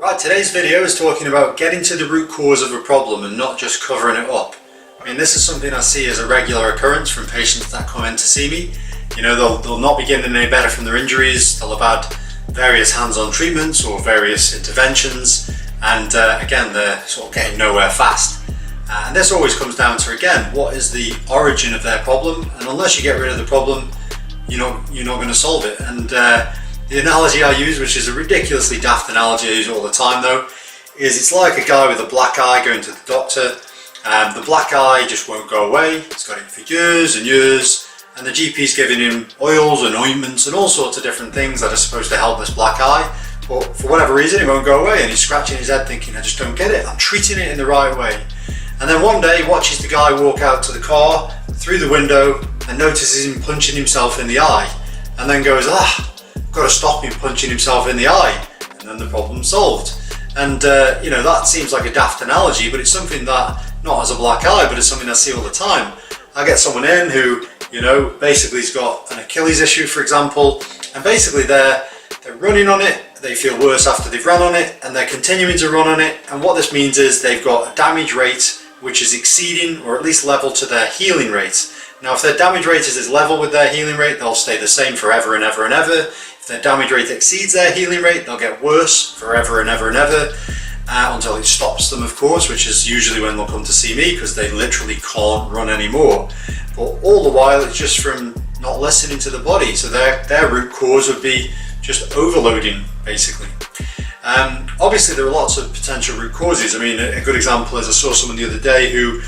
Right, today's video is talking about getting to the root cause of a problem and not just covering it up. I mean, this is something I see as a regular occurrence from patients that come in to see me. You know, they'll not be getting any better from their injuries, they'll have had various hands-on treatments or various interventions, and again, they're sort of getting nowhere fast. And this always comes down to, again, what is the origin of their problem? And unless you get rid of the problem, you're not going to solve it. And the analogy I use, which is a ridiculously daft analogy I use all the time though, is it's like a guy with a black eye going to the doctor. The black eye just won't go away. He's got it for years and years, and the GP's giving him oils and ointments and all sorts of different things that are supposed to help this black eye, but for whatever reason it won't go away, and he's scratching his head thinking, I just don't get it, I'm treating it in the right way. And then one day he watches the guy walk out to the car through the window and notices him punching himself in the eye, and then goes, I've got to stop him punching himself in the eye, and then the problem's solved. And you know, that seems like a daft analogy, but it's something that, not as a black eye, but it's something I see all the time. I get someone in who, you know, basically has got an Achilles issue, for example, and basically they're running on it, they feel worse after they've run on it, and they're continuing to run on it, and what this means is they've got a damage rate which is exceeding or at least level to their healing rate. Now, if their damage rate is level with their healing rate, they'll stay the same forever and ever and ever. If their damage rate exceeds their healing rate, they'll get worse forever and ever and ever, until it stops them, of course, which is usually when they'll come to see me because they literally can't run anymore. But all the while, it's just from not listening to the body. So their root cause would be just overloading, basically. Obviously, there are lots of potential root causes. I mean, a good example is I saw someone the other day who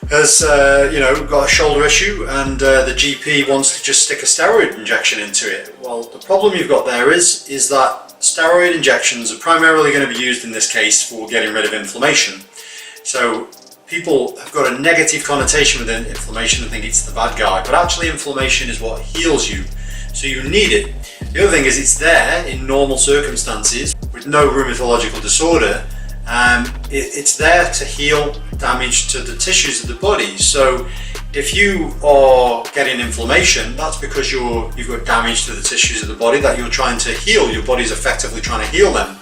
has got a shoulder issue, and the GP wants to just stick a steroid injection into it. Well, the problem you've got there is that steroid injections are primarily going to be used in this case for getting rid of inflammation. So people have got a negative connotation with inflammation and think it's the bad guy, but actually inflammation is what heals you. So you need it. The other thing is it's there in normal circumstances with no rheumatological disorder. It's there to heal damage to the tissues of the body. So if you are getting inflammation, that's because you've got damage to the tissues of the body that you're trying to heal. Your body's effectively trying to heal them.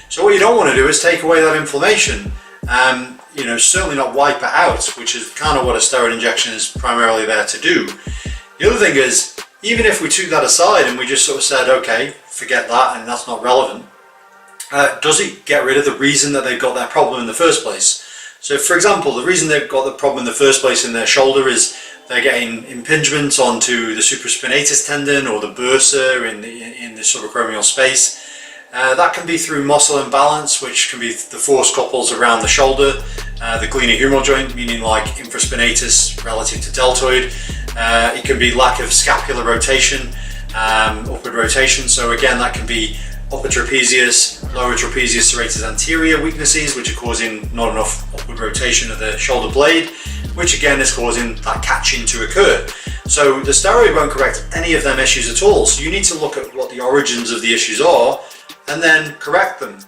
So what you don't want to do is take away that inflammation. Certainly not wipe it out, which is kind of what a steroid injection is primarily there to do. The other thing is, even if we took that aside and we just sort of said, okay, forget that and that's not relevant, does it get rid of the reason that they've got that problem in the first place? So for example, the reason they've got the problem in the first place in their shoulder is they're getting impingement onto the supraspinatus tendon or the bursa in the subacromial space. That can be through muscle imbalance, which can be the force couples around the shoulder, the glenohumeral joint, meaning like infraspinatus relative to deltoid. It can be lack of scapular rotation, upward rotation. So again, that can be upper trapezius, lower trapezius serratus anterior weaknesses, which are causing not enough upward rotation of the shoulder blade, which again is causing that catching to occur. So the steroid won't correct any of them issues at all. So you need to look at what the origins of the issues are and then correct them.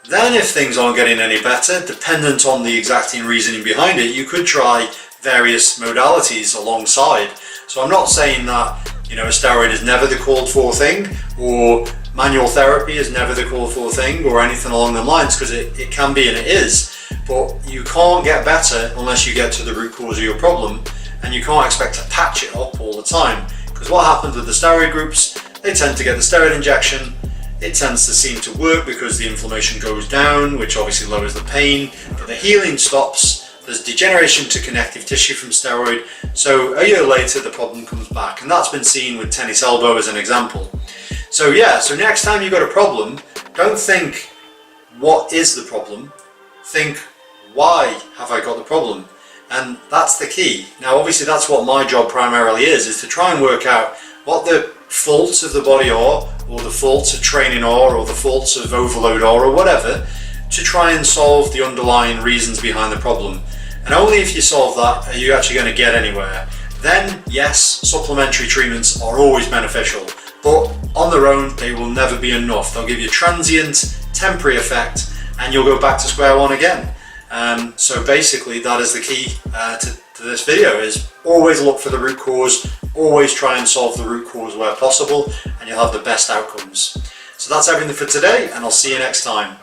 Then if things aren't getting any better, dependent on the exacting reasoning behind it, you could try various modalities alongside. So I'm not saying that, a steroid is never the called for thing, or manual therapy is never the called for thing, or anything along the lines, because it can be and it is, but you can't get better unless you get to the root cause of your problem, and you can't expect to patch it up all the time, because what happens with the steroid groups, they tend to get the steroid injection, it tends to seem to work because the inflammation goes down, which obviously lowers the pain, but the healing stops. There's degeneration to connective tissue from steroid, so a year later the problem comes back, and that's been seen with tennis elbow as an example. So next time you've got a problem, don't think, what is the problem? Think, why have I got the problem? And that's the key. Now obviously that's what my job primarily is to try and work out what the faults of the body are, or the faults of training are, or the faults of overload are, or whatever, to try and solve the underlying reasons behind the problem. And only if you solve that are you actually going to get anywhere. Then yes, supplementary treatments are always beneficial, but on their own they will never be enough. They'll give you transient, temporary effect, and you'll go back to square one again. So basically that is the key to this video, is always look for the root cause, always try and solve the root cause where possible, and you'll have the best outcomes. So that's everything for today, and I'll see you next time.